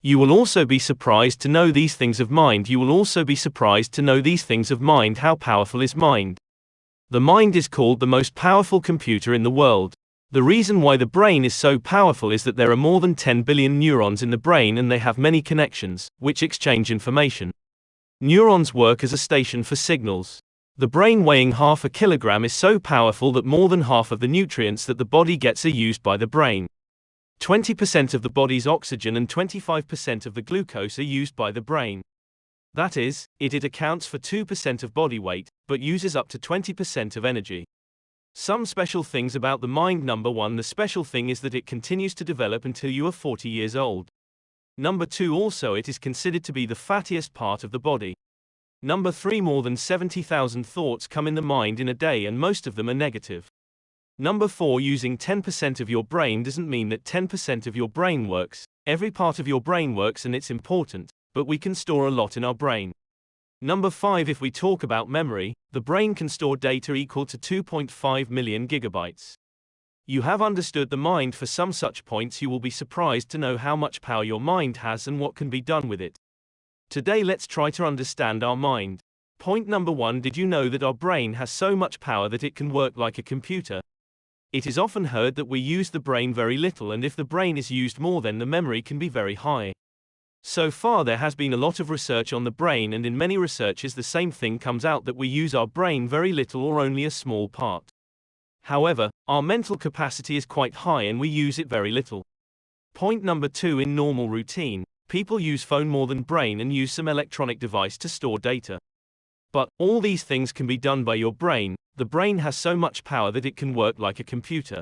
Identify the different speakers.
Speaker 1: You will also be surprised to know these things of mind. You will also be surprised to know these things of mind. How powerful is mind? The mind is called the most powerful computer in the world. The reason why the brain is so powerful is that there are more than 10 billion neurons in the brain and they have many connections, which exchange information. Neurons work as a station for signals. The brain weighing half a kilogram is so powerful that more than half of the nutrients that the body gets are used by the brain. 20% of the body's oxygen and 25% of the glucose are used by the brain. That is, it accounts for 2% of body weight, but uses up to 20% of energy. Some special things about the mind. Number 1, the special thing is that it continues to develop until you are 40 years old. Number 2, also it is considered to be the fattiest part of the body. Number 3, more than 70,000 thoughts come in the mind in a day and most of them are negative. Number 4, using 10% of your brain doesn't mean that 10% of your brain works. Every part of your brain works and it's important, but we can store a lot in our brain. Number 5, if we talk about memory, the brain can store data equal to 2.5 million gigabytes. You have understood the mind. For some such points you will be surprised to know how much power your mind has and what can be done with it. Today let's try to understand our mind. Point number 1, did you know that our brain has so much power that it can work like a computer? It is often heard that we use the brain very little, and if the brain is used more then the memory can be very high. So far there has been a lot of research on the brain, and in many researches the same thing comes out, that we use our brain very little or only a small part. However, our mental capacity is quite high and we use it very little. Point number 2, in normal routine, people use phone more than brain and use some electronic device to store data. But all these things can be done by your brain. The brain has so much power that it can work like a computer.